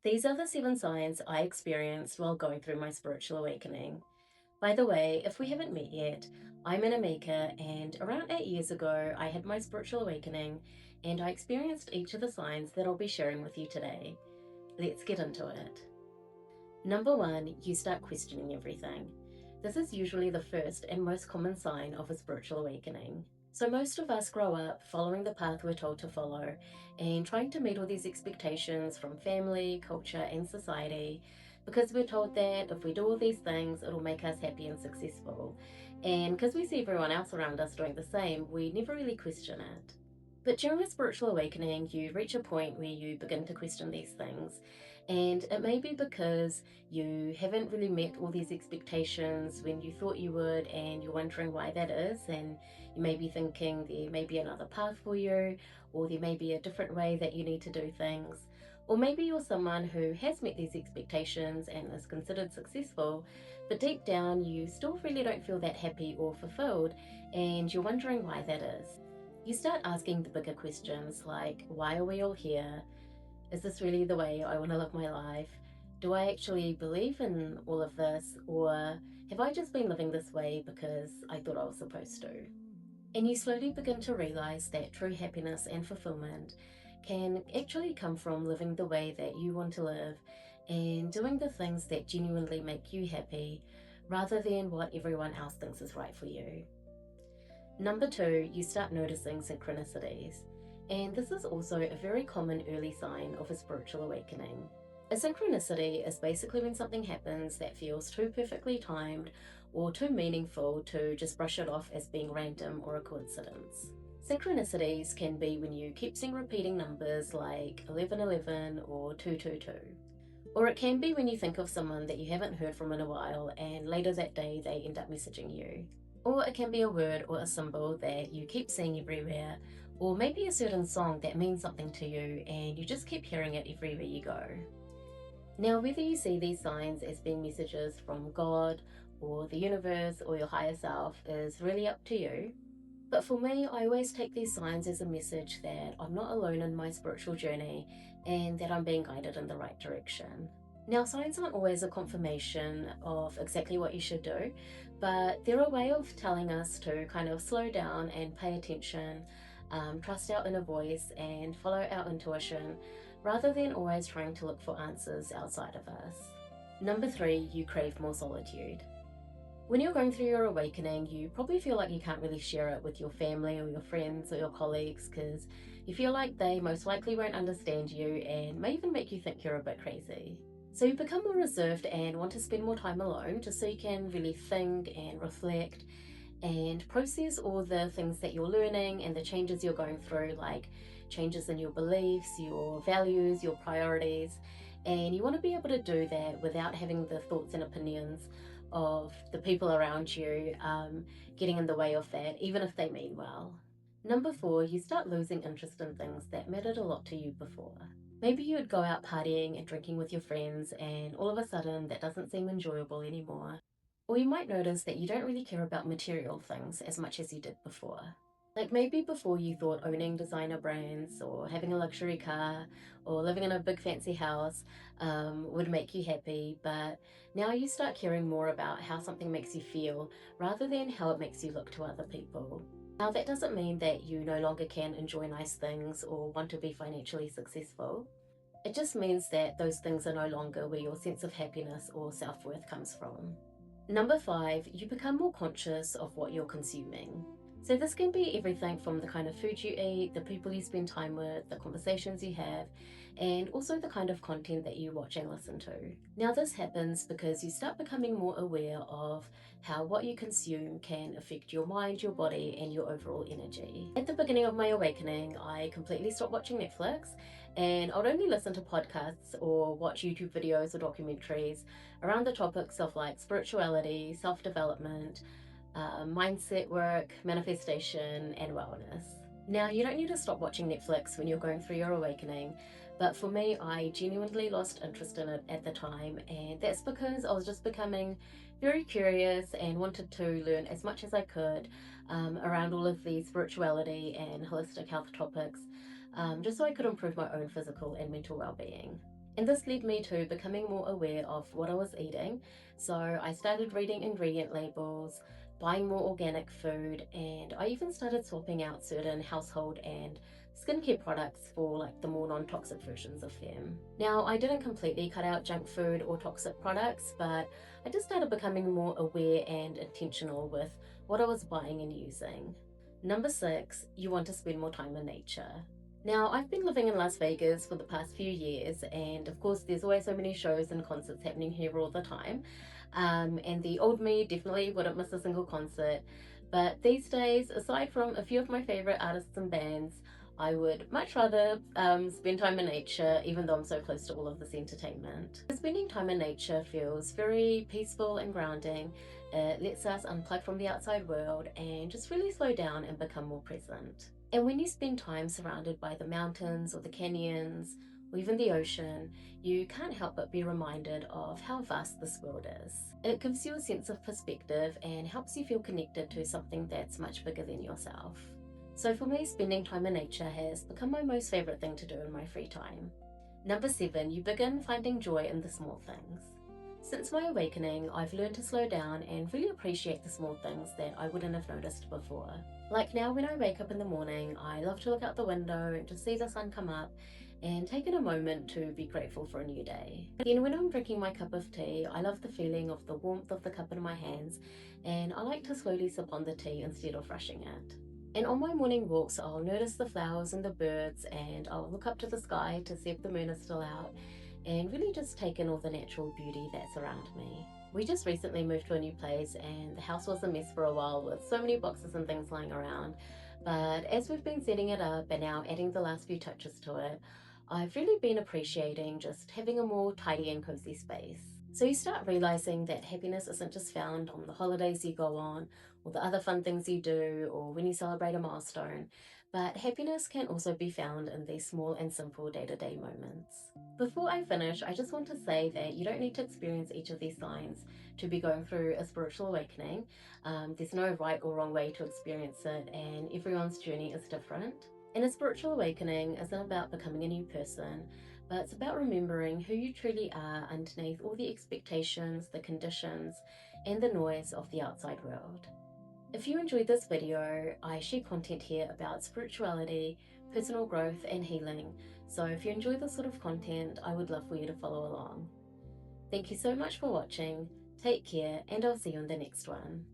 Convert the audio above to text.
These are the 7 signs I experienced while going through my spiritual awakening. By the way, if we haven't met yet, I'm an Amika, and around 8 years ago, I had my spiritual awakening and I experienced each of the signs that I'll be sharing with you today. Let's get into it. Number 1, you start questioning everything. This is usually the first and most common sign of a spiritual awakening. So, most of us grow up following the path we're told to follow and trying to meet all these expectations from family, culture, and society because we're told that if we do all these things, it'll make us happy and successful. And because we see everyone else around us doing the same, we never really question it. But during a spiritual awakening, you reach a point where you begin to question these things. And it may be because you haven't really met all these expectations when you thought you would, and you're wondering why that is. And you may be thinking there may be another path for you, or there may be a different way that you need to do things. Or maybe you're someone who has met these expectations and is considered successful, but deep down you still really don't feel that happy or fulfilled, and you're wondering why that is. You start asking the bigger questions like, why are we all here? Is this really the way I want to live my life? Do I actually believe in all of this? Or have I just been living this way because I thought I was supposed to? And you slowly begin to realize that true happiness and fulfillment can actually come from living the way that you want to live and doing the things that genuinely make you happy rather than what everyone else thinks is right for you. Number 2, you start noticing synchronicities. And this is also a very common early sign of a spiritual awakening. A synchronicity is basically when something happens that feels too perfectly timed or too meaningful to just brush it off as being random or a coincidence. Synchronicities can be when you keep seeing repeating numbers like 1111 or 222. Or it can be when you think of someone that you haven't heard from in a while and later that day they end up messaging you. Or it can be a word or a symbol that you keep seeing everywhere, or maybe a certain song that means something to you and you just keep hearing it everywhere you go. Now, whether you see these signs as being messages from God or the universe or your higher self is really up to you. But for me, I always take these signs as a message that I'm not alone in my spiritual journey and that I'm being guided in the right direction. Now, signs aren't always a confirmation of exactly what you should do, but they're a way of telling us to kind of slow down and pay attention, trust our inner voice, and follow our intuition rather than always trying to look for answers outside of us. Number 3, you crave more solitude. When you're going through your awakening, you probably feel like you can't really share it with your family or your friends or your colleagues because you feel like they most likely won't understand you and may even make you think you're a bit crazy. So you become more reserved and want to spend more time alone just so you can really think and reflect and process all the things that you're learning and the changes you're going through, like changes in your beliefs, your values, your priorities. And you want to be able to do that without having the thoughts and opinions of the people around you getting in the way of that, even if they mean well. Number 4, you start losing interest in things that mattered a lot to you before. Maybe you would go out partying and drinking with your friends, and all of a sudden that doesn't seem enjoyable anymore. Or you might notice that you don't really care about material things as much as you did before. Like maybe before you thought owning designer brands or having a luxury car or living in a big fancy house would make you happy, but now you start caring more about how something makes you feel rather than how it makes you look to other people. Now, that doesn't mean that you no longer can enjoy nice things or want to be financially successful. It just means that those things are no longer where your sense of happiness or self worth comes from. Number 5, you become more conscious of what you're consuming. So, this can be everything from the kind of food you eat, the people you spend time with, the conversations you have, and also the kind of content that you watch and listen to. Now, this happens because you start becoming more aware of how what you consume can affect your mind, your body, and your overall energy. At the beginning of my awakening, I completely stopped watching Netflix and I'd only listen to podcasts or watch YouTube videos or documentaries around the topics of like spirituality, self development, mindset work, manifestation, and wellness. Now, you don't need to stop watching Netflix when you're going through your awakening, but for me, I genuinely lost interest in it at the time, and that's because I was just becoming very curious and wanted to learn as much as I could around all of the spirituality and holistic health topics, just so I could improve my own physical and mental well being. And this led me to becoming more aware of what I was eating. So I started reading ingredient labels, buying more organic food, and I even started swapping out certain household and skincare products for like the more non-toxic versions of them. Now, I didn't completely cut out junk food or toxic products, but I just started becoming more aware and intentional with what I was buying and using. Number 6, you want to spend more time in nature. Now, I've been living in Las Vegas for the past few years, and of course, there's always so many shows and concerts happening here all the time. And the old me definitely wouldn't miss a single concert. But these days, aside from a few of my favorite artists and bands, I would much rather spend time in nature, even though I'm so close to all of this entertainment. Spending time in nature feels very peaceful and grounding. It lets us unplug from the outside world and just really slow down and become more present. And when you spend time surrounded by the mountains or the canyons or even the ocean, you can't help but be reminded of how vast this world is. It gives you a sense of perspective and helps you feel connected to something that's much bigger than yourself. So for me, spending time in nature has become my most favorite thing to do in my free time. Number 7, you begin finding joy in the small things. Since my awakening, I've learned to slow down and really appreciate the small things that I wouldn't have noticed before. Like now, when I wake up in the morning, I love to look out the window and just see the sun come up and take in a moment to be grateful for a new day. Then, when I'm drinking my cup of tea, I love the feeling of the warmth of the cup in my hands, and I like to slowly sip on the tea instead of rushing it. And on my morning walks, I'll notice the flowers and the birds, and I'll look up to the sky to see if the moon is still out, and really just take in all the natural beauty that's around me. We just recently moved to a new place, and the house was a mess for a while with so many boxes and things lying around. But as we've been setting it up and now adding the last few touches to it, I've really been appreciating just having a more tidy and cozy space. So you start realizing that happiness isn't just found on the holidays you go on, or the other fun things you do, or when you celebrate a milestone, but happiness can also be found in these small and simple day-to-day moments. Before I finish, I just want to say that you don't need to experience each of these signs to be going through a spiritual awakening. There's no right or wrong way to experience it, and everyone's journey is different. And a spiritual awakening isn't about becoming a new person, but it's about remembering who you truly are underneath all the expectations, the conditions, and the noise of the outside world. If you enjoyed this video, I share content here about spirituality, personal growth, and healing. So if you enjoy this sort of content, I would love for you to follow along. Thank you so much for watching. Take care, and I'll see you in the next one.